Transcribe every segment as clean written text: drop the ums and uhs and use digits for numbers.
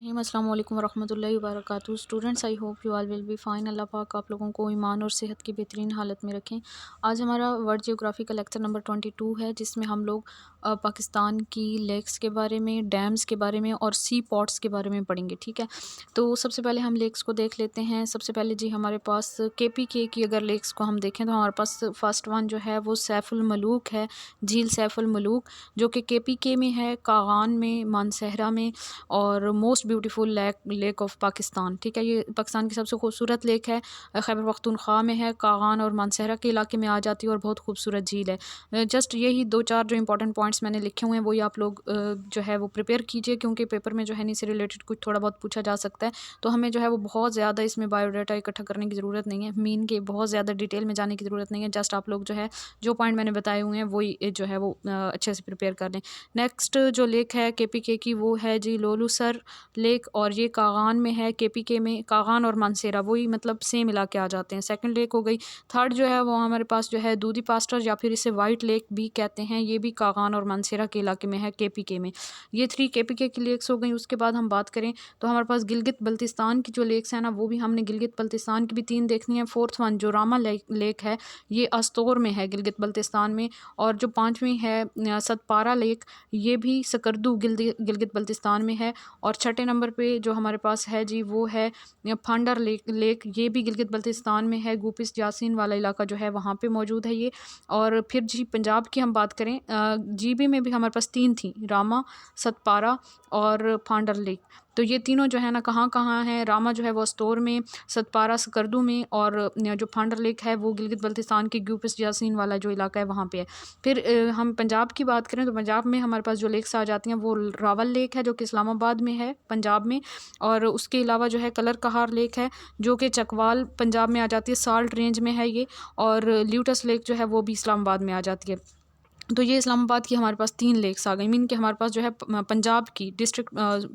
अस्सलाम वालेकुम वरहमतुल्लाहि वबरकातुहू। Students, I hope you all will be fine. Allah पाक आप लोगों को ईमान और सेहत की बेहतरीन हालत में रखें। आज हमारा वर्ल्ड जियोग्राफी का लेक्चर नंबर 22 है, जिसमें हम लोग पाकिस्तान की लेक्स के बारे में, डैम्स के बारे में और सी पॉट्स के बारे में पढ़ेंगे। ठीक है, तो सबसे पहले हम लेक्स को देख लेते हैं। सबसे पहले जी हमारे पास KPK की अगर लेक्स को हम देखें तो हमारे पास फ़र्स्ट वन जो है वो सैफ़ुल मलूक है, झील सैफ़ुल मलूक, जो कि KPK में है, कागान में, मानसहरा में, और most beautiful lake of Pakistan. ठीक है, ये पाकिस्तान की सबसे खूबसूरत लेक है, खैबर पख्तूनख्वा में है, कागान और मानसहरा के इलाके में आ जाती है और बहुत खूबसूरत झील है। जस्ट यही दो चार जो इंपॉर्टेंट पॉइंट्स मैंने लिखे हुए हैं वही आप लोग जो है वो प्रिपेयर कीजिए, क्योंकि पेपर में जो है इनसे रिलेटेड कुछ थोड़ा बहुत पूछा जा सकता है, तो हमें जो है वो बहुत ज़्यादा इसमें बायोडाटा इकट्ठा करने की ज़रूरत नहीं है, मीन के बहुत ज़्यादा डिटेल में जाने की ज़रूरत नहीं है। जस्ट आप लोग जो है जो पॉइंट मैंने बताए हुए हैं वही जो है वो अच्छे से प्रिपेयर कर लें। नेक्स्ट जो लेक है KPK की वो है जी लोलूसर लेक, और ये कागान में है, KPK में। कागान और मानसेरा वही मतलब सेम इलाके आ जाते हैं। सेकंड लेक हो गई। थर्ड जो है वो हमारे पास जो है दूधी पास्टर, या फिर इसे वाइट लेक भी कहते हैं, ये भी कागान और मानसेरा के इलाके में है, KPK में। ये 3 KPK की लेक्स हो गई। उसके बाद हम बात करें तो हमारे पास गिलगित बल्तिस्तान की जो लेक्स हैं ना, वो भी हमने गिलगित बल्तिस्तान की भी 3 देखनी है। फोर्थ वन जो रामा लेक है, ये अस्तोर में है, गिलगित बल्तिस्तान में। और जो 5वीं है सतपारा लेक, ये भी सकरदू गिलगित बल्तिस्तान में है। और छठे नंबर पे जो हमारे पास है जी वो है फांडर लेक, ये भी गिलगित बल्तिस्तान में है, गुपिस जासिन वाला इलाका जो है वहाँ पे मौजूद है ये। और फिर जी पंजाब की हम बात करें, GB में भी हमारे पास 3 थी, रामा, सतपारा और फांडर लेक। तो ये तीनों जो है ना कहाँ कहाँ हैं, रामा जो है वो स्टोर में, सतपारा सकरदू में, और जो फांडर लेक है वो गिलगित बल्तिस्तान की गुपिस जासिन वाला जो इलाका है वहाँ पे है। फिर हम पंजाब की बात करें तो पंजाब में हमारे पास जो लेक्स आ जाती हैं वो रावल लेक है, जो कि इस्लामाबाद में है, पंजाब में। और उसके अलावा जो है कलर कहार लेक है, जो कि चकवाल पंजाब में आ जाती है, साल्ट रेंज में है ये। और ल्यूटस लेक जो है वो भी इस्लामाबाद में आ जाती है। तो ये इस्लामाबाद की हमारे पास 3 लेक्स आ गई। मीन कि हमारे पास जो है पंजाब की डिस्ट्रिक्ट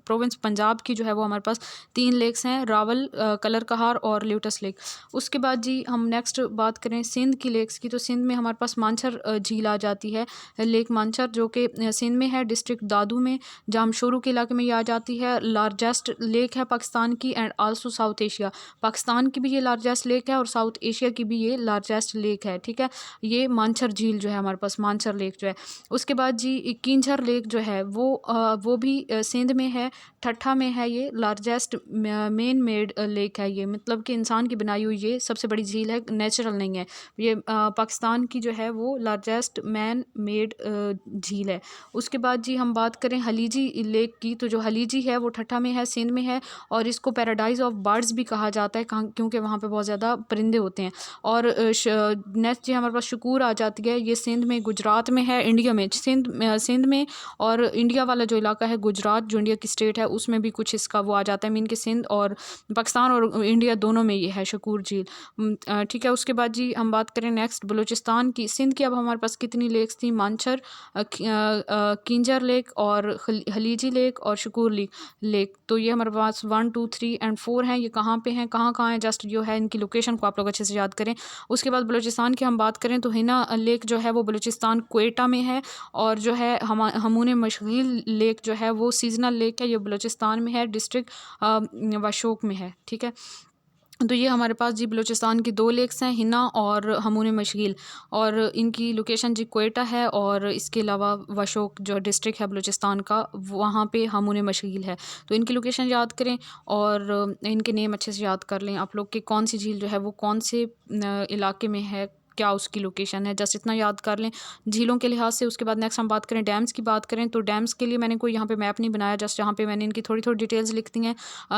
प्रोविंस पंजाब की जो है वो हमारे पास 3 लेक्स हैं, रावल, कलर कहार और ल्यूटस लेक। उसके बाद जी हम नेक्स्ट बात करें सिंध की लेक्स की, तो सिंध में हमारे पास मानसर झील आ जाती है, लेक मानसर, जो कि सिंध में है, डिस्ट्रिक्ट दादू में, जामशोरू के इलाके में ये आ जाती है। लार्जेस्ट लेक है पाकिस्तान की and also south Asia. Pakistan की भी ये लार्जेस्ट लेक है और साउथ एशिया की भी ये लार्जेस्ट लेक है। ठीक है, ये मानसर झील जो है हमारे पास, मानसर लेक जो है। उसके बाद जी किंझर लेक जो है वो भी सिंध में है, ठट्ठा में है, ये लार्जेस्ट मेन मेड लेक है ये, मतलब कि इंसान की बनाई हुई ये सबसे बड़ी झील है, नेचुरल नहीं है ये। पाकिस्तान की जो है वो लार्जेस्ट मैन मेड झील है। उसके बाद जी हम बात करें हलीजी लेक की, तो जो हलीजी है वो ठट्ठा में है, सिंध में है, और इसको पैराडाइज ऑफ बर्ड्स भी कहा जाता है, क्योंकि वहाँ पे बहुत ज़्यादा परिंदे होते हैं। और नेक्स्ट जी हमारे पास शकूर आ जाती है, ये सिंध में, गुजरात में है, इंडिया में, सिंध में। और इंडिया वाला जो इलाका है गुजरात, जो इंडिया की स्टेट है, उसमें भी कुछ इसका वो आ जाता है, मीन के सिंध और पाकिस्तान और इंडिया दोनों में ये है शकूर झील। ठीक है, उसके बाद जी हम बात करें नेक्स्ट बलूचिस्तान की। सिंध की अब हमारे पास कितनी लेक्स थी, मानसर, किंजर लेक और हलीजी लेक और शकूर लेक। तो ये हमारे पास 1 2 3 एंड 4 हैं। ये कहाँ पे हैं, कहाँ कहाँ हैं, जस्ट जो है इनकी लोकेशन को आप लोग अच्छे से याद करें। उसके बाद बलूचिस्तान की हम बात करें तो हिना लेक जो है वो बलूचिस्तान क्वेटा में है, और जो है हमून मशगील लेक जो है वो सीजनल लेक है, ये बलूचिस्तान में है, डिस्ट्रिक्ट वशोक में है। ठीक है, तो ये हमारे पास जी बलूचिस्तान की 2 लेक्स हैं, हिना और हमून मशगील, और इनकी लोकेशन जी क्वेटा है, और इसके अलावा वशोक जो डिस्ट्रिक्ट है बलूचिस्तान का, वहाँ पे हमून मशगील है। तो इनकी लोकेशन याद करें और इनके नेम अच्छे से याद कर लें आप लोग कि कौन सी झील जो है वो कौन से इलाके में है, क्या उसकी लोकेशन है, जस्ट इतना याद कर लें झीलों के लिहाज से। उसके बाद नेक्स्ट हम बात करें डैम्स की बात करें, तो डैम्स के लिए मैंने कोई यहाँ पे मैप नहीं बनाया, जस्ट यहाँ पे मैंने इनकी थोड़ी थोड़ी डिटेल्स लिख दी हैं,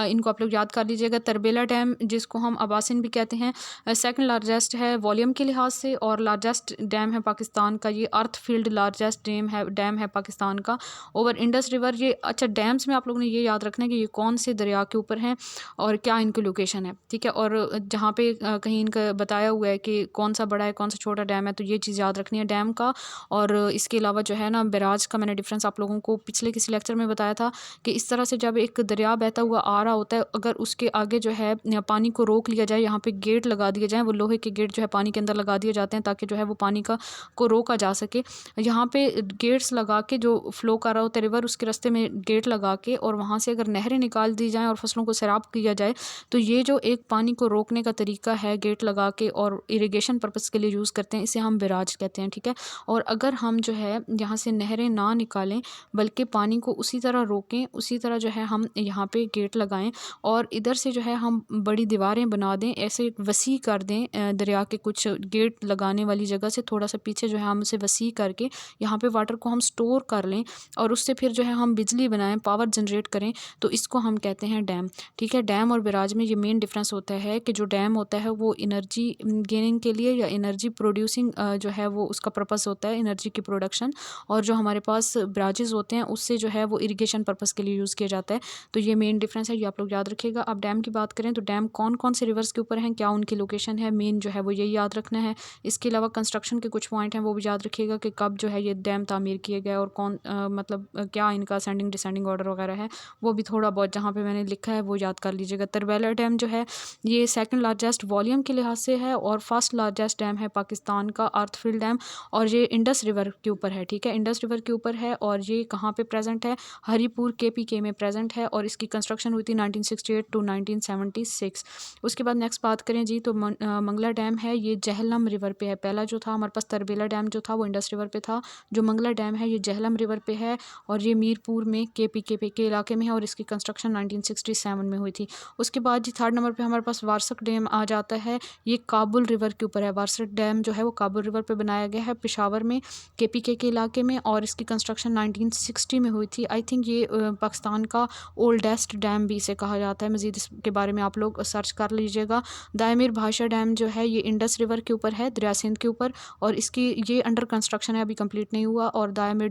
इनको आप लोग याद कर लीजिएगा। तरबेला डैम, जिसको हम अबासिन भी कहते हैं, सेकंड लार्जेस्ट है वॉल्यूम के लिहाज से, और लार्जेस्ट डैम है पाकिस्तान का, ये अर्थ फील्ड लार्जेस्ट डैम है पाकिस्तान का, ओवर इंडस रिवर ये। अच्छा, डैम्स में आप लोगों ने ये याद रखना है कि ये कौन से दरिया के ऊपर हैं और क्या इनकी लोकेशन है। ठीक है, और जहाँ पे कहीं इनका बताया हुआ है कि कौन सा बड़ा बड़ा है, कौन सा छोटा डैम है, तो ये चीज़ याद रखनी है डैम का। और इसके अलावा जो है ना बैराज का मैंने डिफरेंस आप लोगों को पिछले किसी लेक्चर में बताया था कि इस तरह से जब एक दरिया बहता हुआ आ रहा होता है, अगर उसके आगे जो है पानी को रोक लिया जाए, यहाँ पे गेट लगा दिए जाए, वो लोहे के गेट जो है पानी के अंदर लगा दिए जाते हैं ताकि जो है वो पानी को रोका जा सके। यहाँ पे गेट्स लगा के जो फ्लो कर रहा होता है रिवर, उसके रास्ते में गेट लगा के और वहाँ से अगर नहरें निकाल दी जाएँ और फसलों को सैराब किया जाए, तो ये जो एक पानी को रोकने का तरीका है गेट लगा के और इरिगेशन पर्पज़ के लिए यूज़ करते हैं, इसे हम बैराज कहते हैं, ठीक है। और अगर हम जो है यहाँ से नहरें ना निकालें बल्कि पानी को उसी तरह रोकें, उसी तरह जो है हम यहाँ पे गेट लगाएं और इधर से जो है हम बड़ी दीवारें बना दें, ऐसे वसी कर दें दरिया के कुछ गेट लगाने वाली जगह से थोड़ा सा पीछे जो है हम उसे वसी करके यहाँ पे वाटर को हम स्टोर कर लें और उससे फिर जो है हम बिजली बनाएं, पावर जनरेट करें, तो इसको हम कहते हैं डैम, ठीक है। डैम और बैराज में ये मेन डिफरेंस होता है कि जो डैम होता है वो एनर्जी गेनिंग के लिए या एनर्जी प्रोड्यूसिंग जो है वो उसका पर्पस होता है, एनर्जी की प्रोडक्शन, और जो हमारे पास बैराजेस होते हैं उससे जो है वो इरिगेशन पर्पज़ के लिए यूज़ किया जाता है। तो ये मेन डिफरेंस है, ये आप लोग याद रखिएगा। अब डैम की बात करें तो डैम कौन कौन से रिवर्स के ऊपर हैं, क्या उनकी लोकेशन है, मेन जो है वो यही याद रखना है। इसके अलावा कंस्ट्रक्शन के कुछ पॉइंट हैं वो भी याद रखिएगा कि कब जो है ये डैम तामीर किए गए और कौन मतलब क्या इनका असेंडिंग डिसेंडिंग ऑर्डर वगैरह है, वो भी थोड़ा बहुत जहाँ पे मैंने लिखा है वो याद कर लीजिएगा। तरबेला डैम जो है ये सेकंड लार्जेस्ट वॉल्यूम के लिहाज से है और फर्स्ट लार्जेस्ट डैम है पाकिस्तान का, अर्थफील्ड डैम, और ये इंडस रिवर के ऊपर है, ठीक है, इंडस रिवर के ऊपर है। और ये कहाँ पे प्रेजेंट है, हरीपुर KPK में प्रेजेंट है और इसकी कंस्ट्रक्शन हुई थी 1968 टू 1976। उसके बाद नेक्स्ट बात करें जी तो मंगला डैम है, ये जहलम रिवर पे है। पहला जो था हमारे पास तरबेला डैम जो था वो इंडस रिवर पे था, जो मंगला डैम है ये जहलम रिवर पे है और ये मीरपुर में KPK के इलाके में है और इसकी कंस्ट्रक्शन 1967 में हुई थी। उसके बाद जी थर्ड नंबर पे हमारे पास वारसक डैम आ जाता है, ये काबुल रिवर के ऊपर है। वारसक डैम जो है वो काबुल रिवर पे बनाया गया है पेशावर में KPK के इलाके में और इसकी कंस्ट्रक्शन 1960 में हुई थी। आई थिंक ये पाकिस्तान का ओल्डेस्ट डैम भी इसे कहा जाता है। मज़ीद इसके बारे में आप लोग सर्च कर लीजिएगा। दायमीर भाषा डैम जो है ये इंडस रिवर के ऊपर है, दरिया सिंध के ऊपर, और इसकी ये अंडर कंस्ट्रक्शन है, अभी कंप्लीट नहीं हुआ। और दायमीर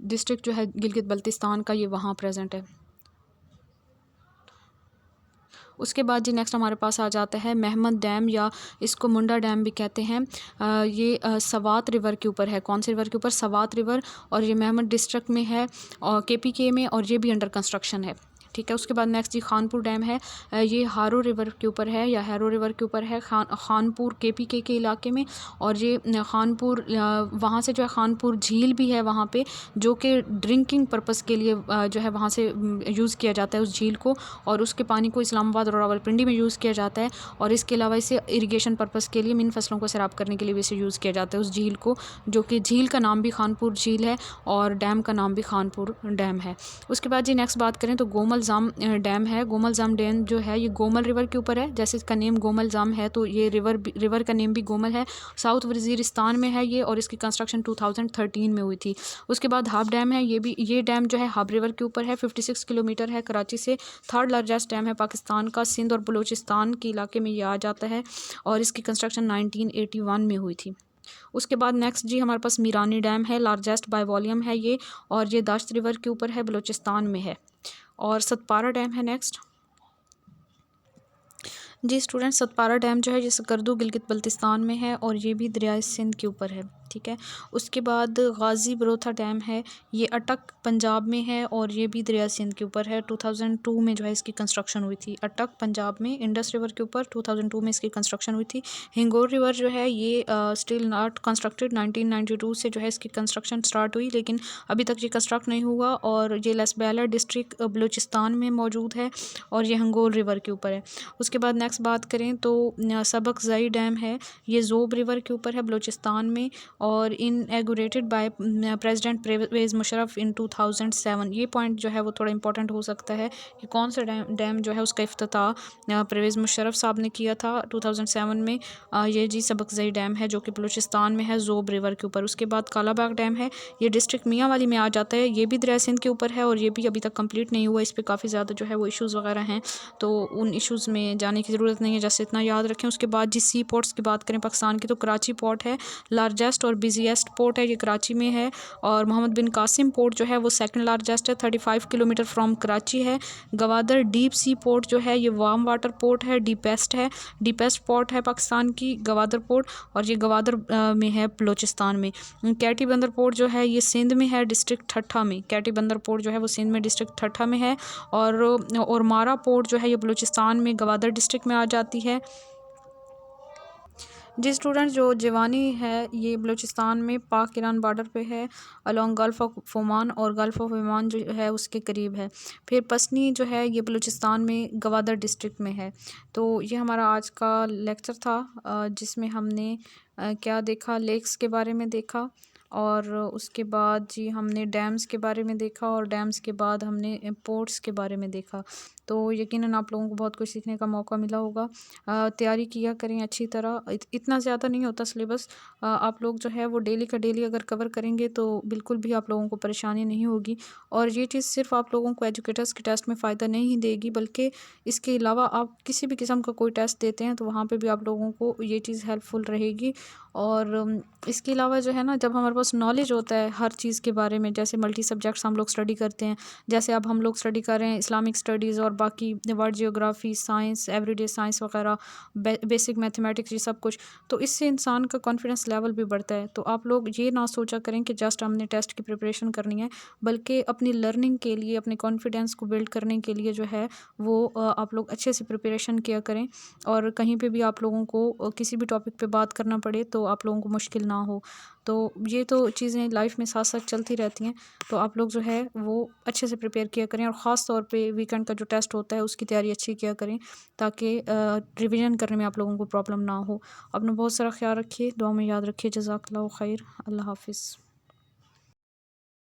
डिस्ट्रिक्ट जो है गिलगित बल्तिस्तान का, ये वहाँ प्रेजेंट है। उसके बाद जी नेक्स्ट हमारे पास आ जाता है महमद डैम, या इसको मुंडा डैम भी कहते हैं। ये सवात रिवर के ऊपर है। कौन से रिवर के ऊपर, सवात रिवर, और ये महमद डिस्ट्रिक्ट में है और KPK में, और ये भी अंडर कंस्ट्रक्शन है, ठीक है। उसके बाद नेक्स्ट जी खानपुर डैम है, ये हारो रिवर के ऊपर है या हैरो रिवर के ऊपर है, खानपुर KPK के इलाके में। और ये खानपुर वहाँ से जो है खानपुर झील भी है वहाँ पे, जो कि ड्रिंकिंग पर्पज़ के लिए जो है वहाँ से यूज़ किया जाता है उस झील को, और उसके पानी को इस्लामाबाद और रावलपिंडी में यूज़ किया जाता है। और इसके अलावा इसे इरिगेशन पर्पज़ के लिए, इन फसलों को सैराब करने के लिए भी इसे यूज़ किया जाता है उस झील को, जो कि झील का नाम भी खानपुर झील है और डैम का नाम भी खानपुर डैम है। उसके बाद जी नेक्स्ट बात करें तो गोमल जाम डैम है। गोमल जाम डैम जो है ये गोमल रिवर के ऊपर है, जैसे इसका नेम गोमल जाम है तो ये रिवर का नेम भी गोमल है। साउथ वजीरिस्तान में है ये और इसकी कंस्ट्रक्शन 2013 में हुई थी। उसके बाद हाब डैम है, ये डैम जो है हाब रिवर के ऊपर है, 56 किलोमीटर है कराची से। थर्ड लार्जेस्ट डैम है पाकिस्तान का, सिंध और बलूचिस्तान के इलाके में ये आ जाता है और इसकी कंस्ट्रक्शन 1981 में हुई थी। उसके बाद नेक्स्ट जी हमारे पास मीरानी डैम है, लार्जेस्ट बाय वॉल्यूम है ये, और ये दाश्त रिवर के ऊपर है, बलूचिस्तान में है। और सतपारा डैम है नेक्स्ट जी स्टूडेंट। सतपारा डैम जो है ये सकरदू गिलगित बल्तिस्तान में है और ये भी दरिया सिंध के ऊपर है, ठीक है। उसके बाद गाजी बरोथा डैम है, ये अटक पंजाब में है और ये भी दरिया सिंध के ऊपर है। 2002 में जो है इसकी कंस्ट्रक्शन हुई थी। अटक पंजाब में इंडस रिवर के ऊपर 2002 में इसकी कंस्ट्रक्शन हुई थी। हिंगोर रिवर जो है ये स्टिल नॉट कंस्ट्रक्टेड, 1992 से जो है इसकी कंस्ट्रक्शन स्टार्ट हुई लेकिन अभी तक ये कंस्ट्रक्ट नहीं हुआ, और ये लसबेला डिस्ट्रिक्ट बलूचिस्तान में मौजूद है और ये हिंगोर रिवर के ऊपर है। उसके बाद नेक्स्ट बात करें तो सबकज़ई डैम है, ये ज़ोब रिवर के ऊपर है बलूचिस्तान में और इनएगोरेटेड बाय प्रेसिडेंट परवेज़ मुशर्रफ इन 2007। ये पॉइंट जो है वो थोड़ा इंपॉर्टेंट हो सकता है कि कौन सा डैम जो है उसका इफ्तिताह परवेज़ मुशर्रफ साहब ने किया था 2007 में। ये जी सबकज़ई डैम है जो कि बलूचिस्तान में है, ज़ोब रिवर के ऊपर। उसके बाद कालाबाग डैम है, ये डिस्ट्रिक्ट मियांवाली में आ जाता है, ये भी दरिया सिंध के ऊपर है और ये भी अभी तक कंप्लीट नहीं हुआ। इस पर काफ़ी ज़्यादा जो है वो इश्यूज़ वगैरह हैं, तो उन इश्यूज़ में जाने की ज़रूरत नहीं है, जैसे इतना याद रखें। उसके बाद जी सी पोर्ट्स की बात करें पाकिस्तान की तो कराची पोर्ट है, लार्जेस्ट लार्जेस्ट और बिजीएस्ट पोर्ट है ये कराची में है। और मोहम्मद बिन कासिम पोर्ट जो है वो सेकंड लार्जेस्ट है, 35 किलोमीटर फ्रॉम कराची है। गवादर डीप सी पोर्ट जो है ये वार्म वाटर पोर्ट है, डीपेस्ट है, डीपेस्ट पोर्ट है पाकिस्तान की गवादर पोर्ट, और ये गवादर में है बलूचिस्तान में। कैटी बंदर पोर्ट जो है ये सिंध में है, डिस्ट्रिक्ट ठट्ठा में। कैटी बंदर पोर्ट जो है वो सिंध में डिस्ट्रिक्ट ठट्ठा में है। और मारा पोर्ट जो है ये बलूचिस्तान में गवादर डिस्ट्रिक्ट में आ जाती है। जी स्टूडेंट, जो जवानी है ये बलूचिस्तान में पाक ईरान बॉर्डर पे है, अलोंग गल्फ़ ऑफ ओमान, और गल्फ़ ऑफ ओमान जो है उसके करीब है। फिर पसनी जो है ये बलूचिस्तान में गवादर डिस्ट्रिक्ट में है। तो ये हमारा आज का लेक्चर था जिसमें हमने क्या देखा, लेक्स के बारे में देखा, और उसके बाद जी हमने डैम्स के बारे में देखा, और डैम्स के बाद हमने पोर्ट्स के बारे में देखा। तो यकीनन आप लोगों को बहुत कुछ सीखने का मौका मिला होगा। तैयारी किया करें अच्छी तरह, इतना ज़्यादा नहीं होता सिलेबस। आप लोग जो है वो डेली का डेली अगर कवर करेंगे तो बिल्कुल भी आप लोगों को परेशानी नहीं होगी। और ये चीज़ सिर्फ आप लोगों को एजुकेटर्स के टेस्ट में फ़ायदा नहीं देगी, बल्कि इसके अलावा आप किसी भी किस्म का कोई टेस्ट देते हैं तो वहाँ पे भी आप लोगों को ये चीज़ हेल्पफुल रहेगी। और इसके अलावा जो है ना, जब हमारे पास नॉलेज होता है हर चीज़ के बारे में, जैसे मल्टी सब्जेक्ट्स हम लोग स्टडी करते हैं, जैसे अब हम लोग स्टडी कर रहे हैं इस्लामिक स्टडीज़ और बाकी world geography, science, everyday science वगैरह, बेसिक मैथमेटिक्स, ये सब कुछ, तो इससे इंसान का कॉन्फिडेंस लेवल भी बढ़ता है। तो आप लोग ये ना सोचा करें कि जस्ट हमने टेस्ट की प्रिपरेशन करनी है, बल्कि अपनी लर्निंग के लिए, अपने कॉन्फिडेंस को बिल्ड करने के लिए जो है वो आप लोग अच्छे से प्रिपरेशन किया करें। और कहीं पे भी आप लोगों को किसी भी टॉपिक पे बात करना पड़े तो आप लोगों को मुश्किल ना हो। तो ये तो चीज़ें लाइफ में साथ साथ चलती रहती हैं। तो आप लोग जो है वो अच्छे से प्रिपेयर किया करें, और ख़ास तौर पे वीकेंड का जो टेस्ट होता है उसकी तैयारी अच्छी किया करें, ताकि रिवीजन करने में आप लोगों को प्रॉब्लम ना हो। अपना बहुत सारा ख्याल रखिए, दुआ में याद रखिए। जज़ाकल्लाहु खैर। अल्लाह हाफ़िज़।